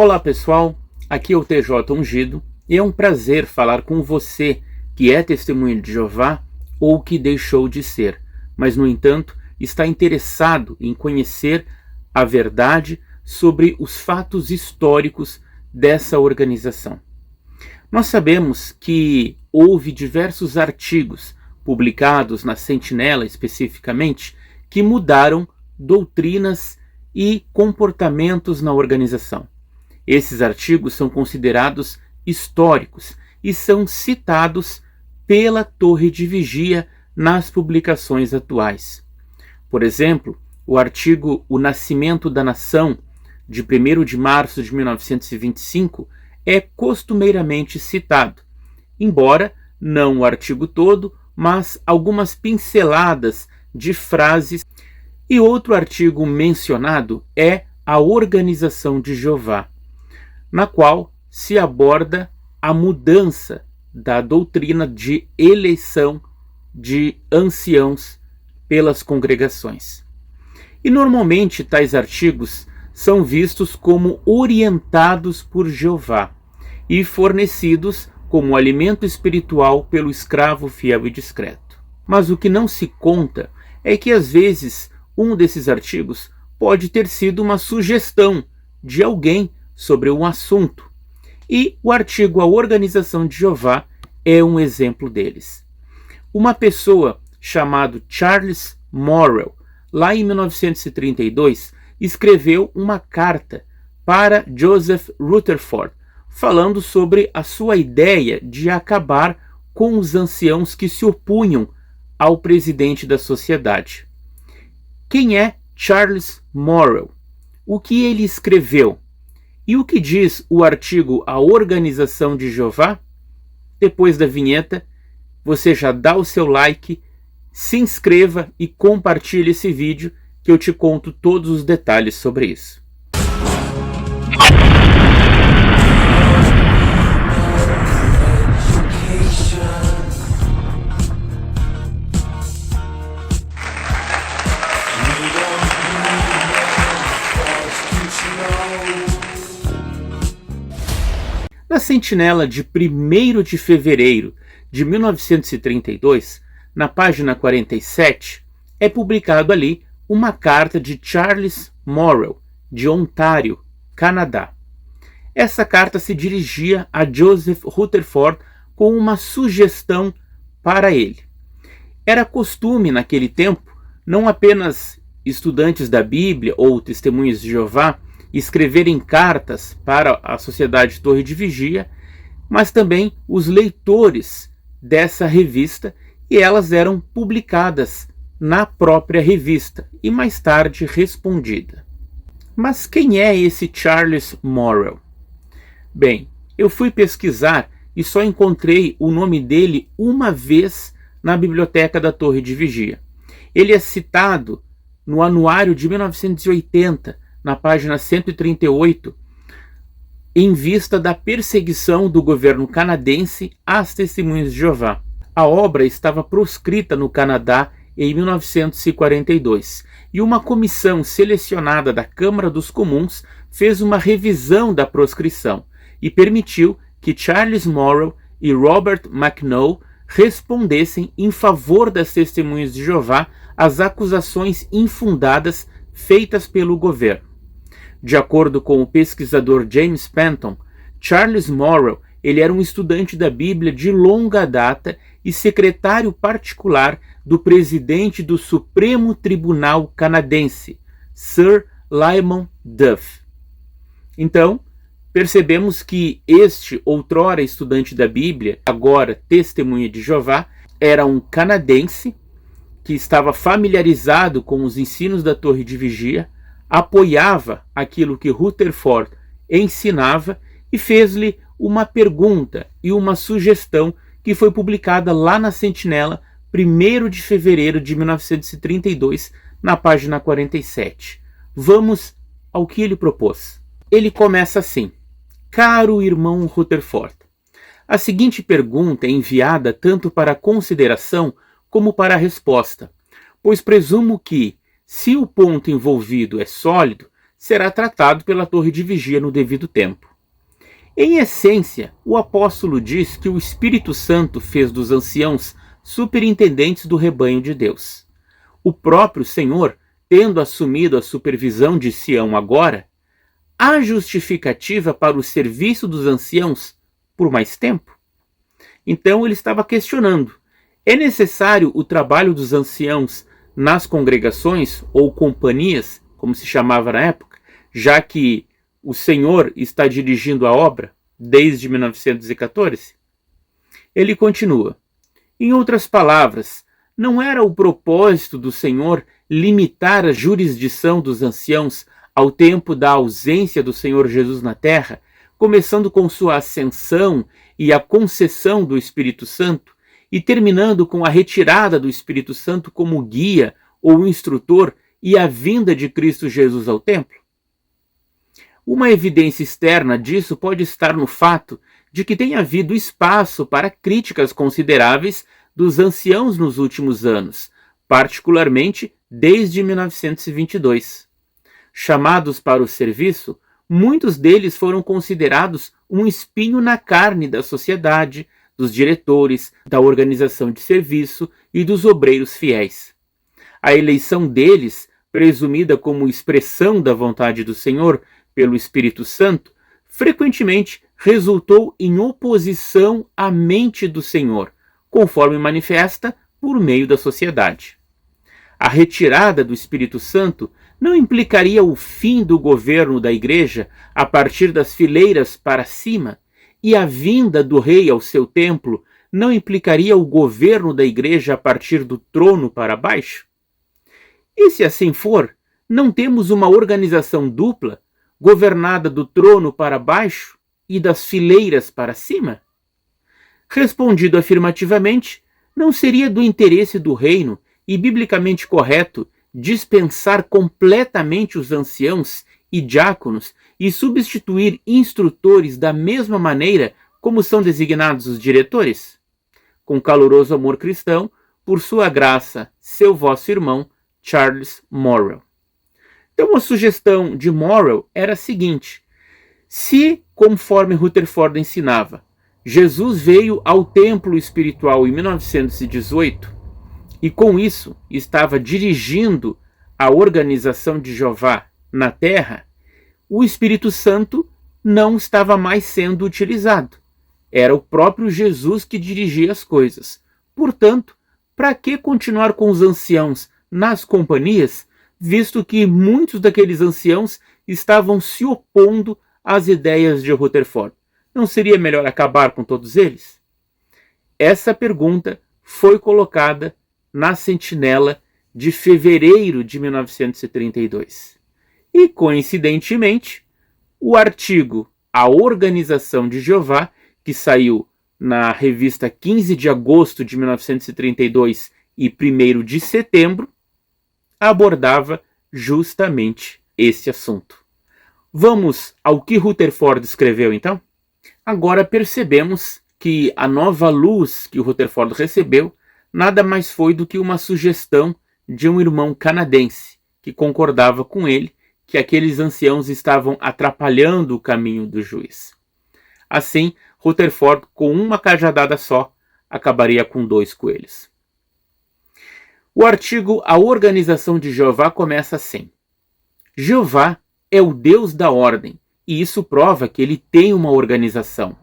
Olá pessoal, aqui é o TJ Ungido e é um prazer falar com você que é testemunha de Jeová ou que deixou de ser, mas no entanto está interessado em conhecer a verdade sobre os fatos históricos dessa organização. Nós sabemos que houve diversos artigos publicados na Sentinela especificamente que mudaram doutrinas e comportamentos na organização. Esses artigos são considerados históricos e são citados pela Torre de Vigia nas publicações atuais. Por exemplo, o artigo O Nascimento da Nação, de 1º de março de 1925, é costumeiramente citado, embora não o artigo todo, mas algumas pinceladas de frases. E outro artigo mencionado é a Organização de Jeová, na qual se aborda a mudança da doutrina de eleição de anciãos pelas congregações. E normalmente tais artigos são vistos como orientados por Jeová e fornecidos como alimento espiritual pelo escravo fiel e discreto. Mas o que não se conta é que às vezes um desses artigos pode ter sido uma sugestão de alguém sobre um assunto, e o artigo A Organização de Jeová é um exemplo deles. Uma pessoa chamada Charles Morrell, lá em 1932, escreveu uma carta para Joseph Rutherford, falando sobre a sua ideia de acabar com os anciãos que se opunham ao presidente da sociedade. Quem é Charles Morrell? O que ele escreveu? E o que diz o artigo A Organização de Jeová? Depois da vinheta, você já dá o seu like, se inscreva e compartilhe esse vídeo que eu te conto todos os detalhes sobre isso. Na Sentinela de 1º de fevereiro de 1932, na página 47, é publicado ali uma carta de Charles Morrell, de Ontário, Canadá. Essa carta se dirigia a Joseph Rutherford com uma sugestão para ele. Era costume naquele tempo, não apenas estudantes da Bíblia ou testemunhas de Jeová escreverem cartas para a Sociedade Torre de Vigia, mas também os leitores dessa revista, e elas eram publicadas na própria revista e mais tarde respondida. Mas quem é esse Charles Morrell? Bem, eu fui pesquisar e só encontrei o nome dele uma vez na biblioteca da Torre de Vigia. Ele é citado no Anuário de 1980, na página 138, em vista da perseguição do governo canadense às testemunhas de Jeová. A obra estava proscrita no Canadá em 1942, e uma comissão selecionada da Câmara dos Comuns fez uma revisão da proscrição e permitiu que Charles Morrell e Robert McNaught respondessem em favor das testemunhas de Jeová às acusações infundadas feitas pelo governo. De acordo com o pesquisador James Penton, Charles Morrell ele era um estudante da Bíblia de longa data e secretário particular do presidente do Supremo Tribunal Canadense, Sir Lyman Duff. Então, percebemos que este outrora estudante da Bíblia, agora testemunha de Jeová, era um canadense que estava familiarizado com os ensinos da Torre de Vigia, apoiava aquilo que Rutherford ensinava e fez-lhe uma pergunta e uma sugestão que foi publicada lá na Sentinela, 1º de fevereiro de 1932, na página 47. Vamos ao que ele propôs. Ele começa assim: Caro irmão Rutherford, a seguinte pergunta é enviada tanto para a consideração como para a resposta, pois presumo que, se o ponto envolvido é sólido, será tratado pela torre de vigia no devido tempo. Em essência, o apóstolo diz que o Espírito Santo fez dos anciãos superintendentes do rebanho de Deus. O próprio Senhor, tendo assumido a supervisão de Sião agora, há justificativa para o serviço dos anciãos por mais tempo? Então ele estava questionando: é necessário o trabalho dos anciãos nas congregações ou companhias, como se chamava na época, já que o Senhor está dirigindo a obra desde 1914? Ele continua: em outras palavras, não era o propósito do Senhor limitar a jurisdição dos anciãos ao tempo da ausência do Senhor Jesus na terra, começando com sua ascensão e a concessão do Espírito Santo, e terminando com a retirada do Espírito Santo como guia ou instrutor e a vinda de Cristo Jesus ao templo? Uma evidência externa disso pode estar no fato de que tem havido espaço para críticas consideráveis dos anciãos nos últimos anos, particularmente desde 1922. Chamados para o serviço, muitos deles foram considerados um espinho na carne da sociedade, dos diretores, da organização de serviço e dos obreiros fiéis. A eleição deles, presumida como expressão da vontade do Senhor pelo Espírito Santo, frequentemente resultou em oposição à mente do Senhor, conforme manifesta por meio da sociedade. A retirada do Espírito Santo não implicaria o fim do governo da Igreja a partir das fileiras para cima, e a vinda do rei ao seu templo não implicaria o governo da Igreja a partir do trono para baixo? E se assim for, não temos uma organização dupla, governada do trono para baixo e das fileiras para cima? Respondido afirmativamente, não seria do interesse do reino e biblicamente correto dispensar completamente os anciãos e diáconos e substituir instrutores da mesma maneira como são designados os diretores? Com caloroso amor cristão, por sua graça, seu vosso irmão, Charles Morrell. Então a sugestão de Morrell era a seguinte: se, conforme Rutherford ensinava, Jesus veio ao templo espiritual em 1918 e com isso estava dirigindo a organização de Jeová na terra, o Espírito Santo não estava mais sendo utilizado. Era o próprio Jesus que dirigia as coisas. Portanto, para que continuar com os anciãos nas companhias, visto que muitos daqueles anciãos estavam se opondo às ideias de Rutherford? Não seria melhor acabar com todos eles? Essa pergunta foi colocada na Sentinela de fevereiro de 1932. E, coincidentemente, o artigo A Organização de Jeová, que saiu na revista 15 de agosto de 1932 e 1º de setembro, abordava justamente esse assunto. Vamos ao que Rutherford escreveu, então? Agora percebemos que a nova luz que o Rutherford recebeu nada mais foi do que uma sugestão de um irmão canadense que concordava com ele que aqueles anciãos estavam atrapalhando o caminho do juiz. Assim, Rutherford, com uma cajadada só, acabaria com 2 coelhos. O artigo A Organização de Jeová começa assim: Jeová é o Deus da ordem, e isso prova que ele tem uma organização.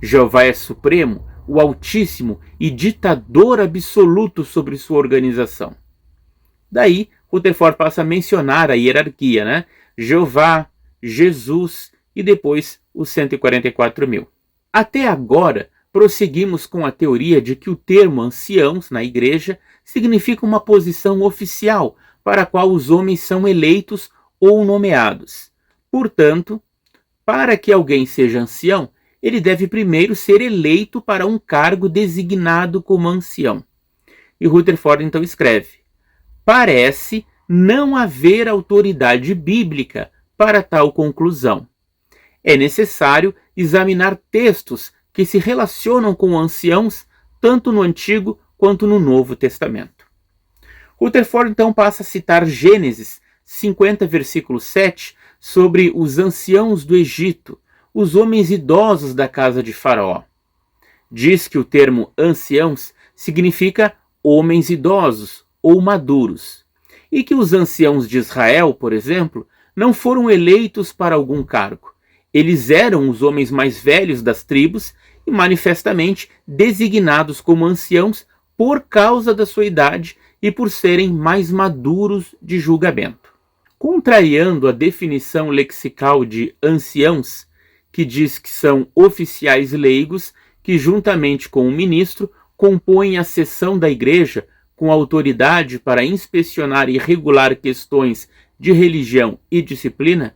Jeová é supremo, o Altíssimo e ditador absoluto sobre sua organização. Daí, Rutherford passa a mencionar a hierarquia, né? Jeová, Jesus e depois os 144.000. Até agora, prosseguimos com a teoria de que o termo anciãos na igreja significa uma posição oficial para a qual os homens são eleitos ou nomeados. Portanto, para que alguém seja ancião, ele deve primeiro ser eleito para um cargo designado como ancião. E Rutherford então escreve: parece não haver autoridade bíblica para tal conclusão. É necessário examinar textos que se relacionam com anciãos tanto no Antigo quanto no Novo Testamento. Rutherford então passa a citar Gênesis 50, versículo 7, sobre os anciãos do Egito, os homens idosos da casa de Faraó. Diz que o termo anciãos significa homens idosos ou maduros, e que os anciãos de Israel, por exemplo, não foram eleitos para algum cargo. Eles eram os homens mais velhos das tribos e manifestamente designados como anciãos por causa da sua idade e por serem mais maduros de julgamento. Contrariando a definição lexical de anciãos, que diz que são oficiais leigos que, juntamente com o ministro, compõem a seção da igreja com autoridade para inspecionar e regular questões de religião e disciplina,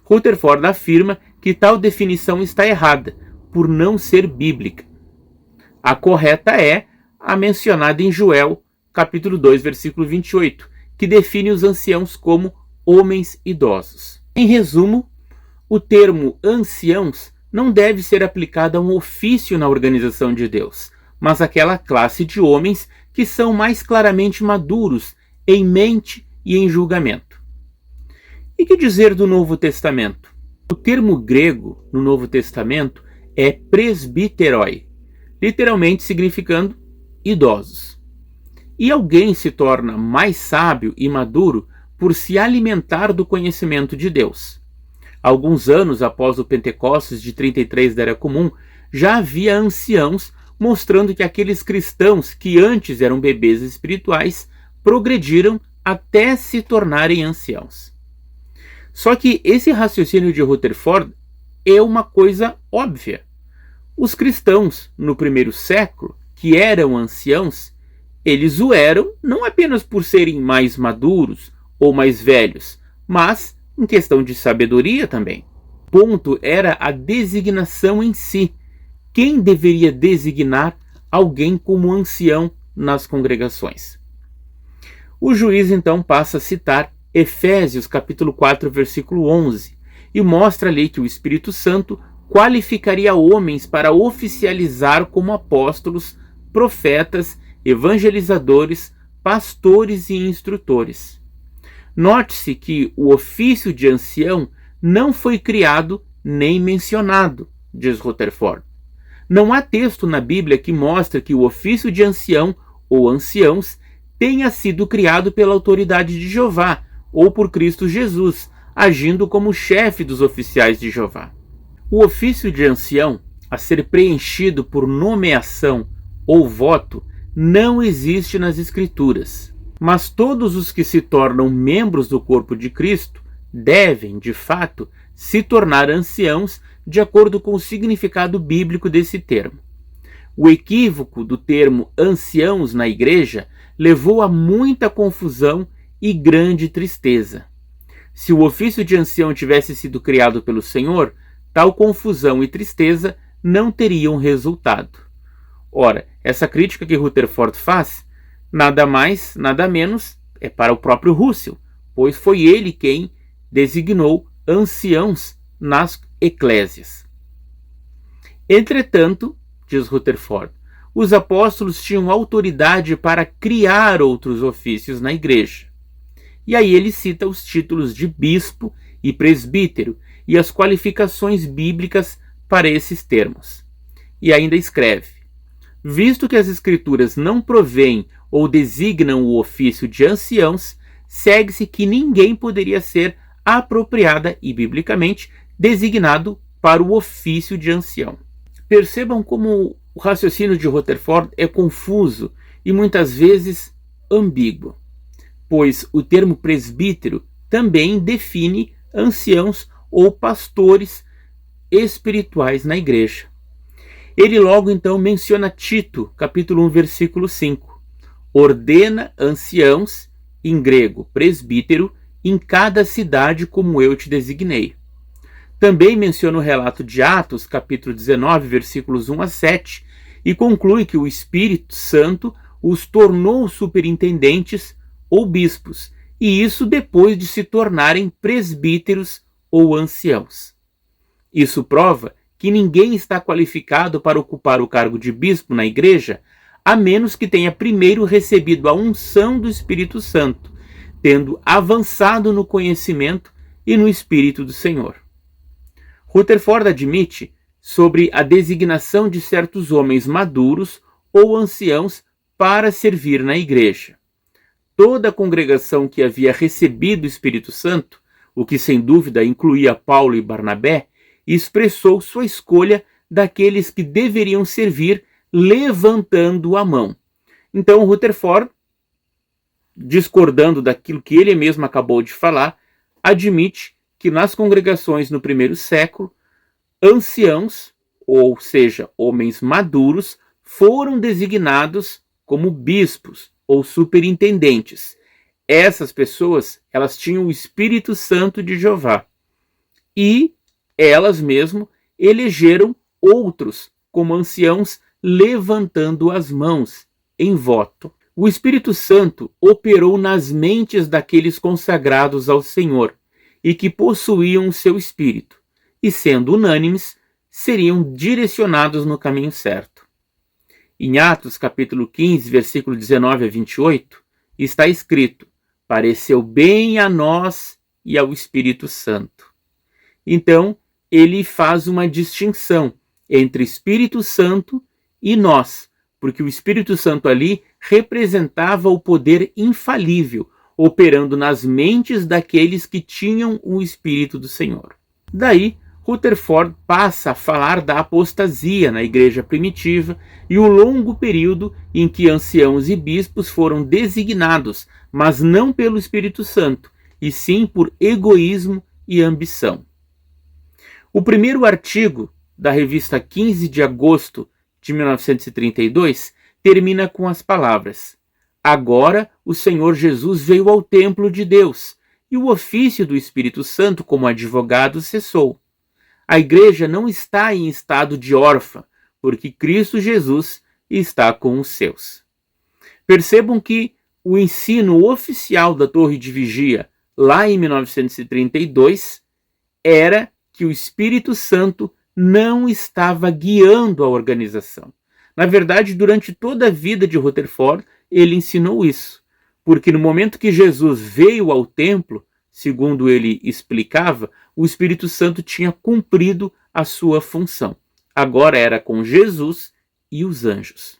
Rutherford afirma que tal definição está errada, por não ser bíblica. A correta é a mencionada em Joel, capítulo 2, versículo 28, que define os anciãos como homens idosos. Em resumo, o termo anciãos não deve ser aplicado a um ofício na organização de Deus, mas àquela classe de homens que são mais claramente maduros em mente e em julgamento. E que dizer do Novo Testamento? O termo grego no Novo Testamento é presbiteroi, literalmente significando idosos. E alguém se torna mais sábio e maduro por se alimentar do conhecimento de Deus. Alguns anos após o Pentecostes de 33 da Era Comum, já havia anciãos mostrando que aqueles cristãos que antes eram bebês espirituais progrediram até se tornarem anciãos. Só que esse raciocínio de Rutherford é uma coisa óbvia. Os cristãos, no primeiro século, que eram anciãos, eles o eram não apenas por serem mais maduros ou mais velhos, mas em questão de sabedoria também. O ponto era a designação em si. Quem deveria designar alguém como ancião nas congregações? O juiz então passa a citar Efésios capítulo 4, versículo 11, e mostra ali que o Espírito Santo qualificaria homens para oficializar como apóstolos, profetas, evangelizadores, pastores e instrutores. Note-se que o ofício de ancião não foi criado nem mencionado, diz Rutherford. Não há texto na Bíblia que mostre que o ofício de ancião ou anciãos tenha sido criado pela autoridade de Jeová ou por Cristo Jesus, agindo como chefe dos oficiais de Jeová. O ofício de ancião, a ser preenchido por nomeação ou voto, não existe nas Escrituras. Mas todos os que se tornam membros do corpo de Cristo devem, de fato, se tornar anciãos de acordo com o significado bíblico desse termo. O equívoco do termo anciãos na igreja levou a muita confusão e grande tristeza. Se o ofício de ancião tivesse sido criado pelo Senhor, tal confusão e tristeza não teriam resultado. Ora, essa crítica que Rutherford faz, nada mais, nada menos, é para o próprio Russell, pois foi ele quem designou anciãos nas eclésias. Entretanto, diz Rutherford, os apóstolos tinham autoridade para criar outros ofícios na igreja. E aí ele cita os títulos de bispo e presbítero e as qualificações bíblicas para esses termos. E ainda escreve: visto que as escrituras não provêm ou designam o ofício de anciãos, segue-se que ninguém poderia ser apropriada e biblicamente designado para o ofício de ancião. Percebam como o raciocínio de Rutherford é confuso e muitas vezes ambíguo, pois o termo presbítero também define anciãos ou pastores espirituais na igreja. Ele logo então menciona Tito, capítulo 1, versículo 5. Ordena anciãos, em grego presbítero, em cada cidade como eu te designei. Também menciona o relato de Atos, capítulo 19, versículos 1 a 7, e conclui que o Espírito Santo os tornou superintendentes ou bispos, e isso depois de se tornarem presbíteros ou anciãos. Isso prova que ninguém está qualificado para ocupar o cargo de bispo na igreja, a menos que tenha primeiro recebido a unção do Espírito Santo, tendo avançado no conhecimento e no Espírito do Senhor. Rutherford admite sobre a designação de certos homens maduros ou anciãos para servir na igreja. Toda a congregação que havia recebido o Espírito Santo, o que sem dúvida incluía Paulo e Barnabé, expressou sua escolha daqueles que deveriam servir levantando a mão. Então Rutherford, discordando daquilo que ele mesmo acabou de falar, admite que nas congregações no primeiro século, anciãos, ou seja, homens maduros, foram designados como bispos ou superintendentes. Essas pessoas, elas tinham o Espírito Santo de Jeová. E elas mesmo elegeram outros como anciãos levantando as mãos em voto. O Espírito Santo operou nas mentes daqueles consagrados ao Senhor e que possuíam o seu Espírito, e sendo unânimes, seriam direcionados no caminho certo. Em Atos capítulo 15, versículo 19 a 28, está escrito: pareceu bem a nós e ao Espírito Santo. Então, ele faz uma distinção entre Espírito Santo e nós, porque o Espírito Santo ali representava o poder infalível, operando nas mentes daqueles que tinham o Espírito do Senhor. Daí, Rutherford passa a falar da apostasia na igreja primitiva e o longo período em que anciãos e bispos foram designados, mas não pelo Espírito Santo, e sim por egoísmo e ambição. O primeiro artigo da revista 15 de agosto de 1932 termina com as palavras: agora o Senhor Jesus veio ao templo de Deus e o ofício do Espírito Santo como advogado cessou. A igreja não está em estado de órfã, porque Cristo Jesus está com os seus. Percebam que o ensino oficial da Torre de Vigia, lá em 1932, era que o Espírito Santo não estava guiando a organização. Na verdade, durante toda a vida de Rutherford, ele ensinou isso, porque no momento que Jesus veio ao templo, segundo ele explicava, o Espírito Santo tinha cumprido a sua função. Agora era com Jesus e os anjos.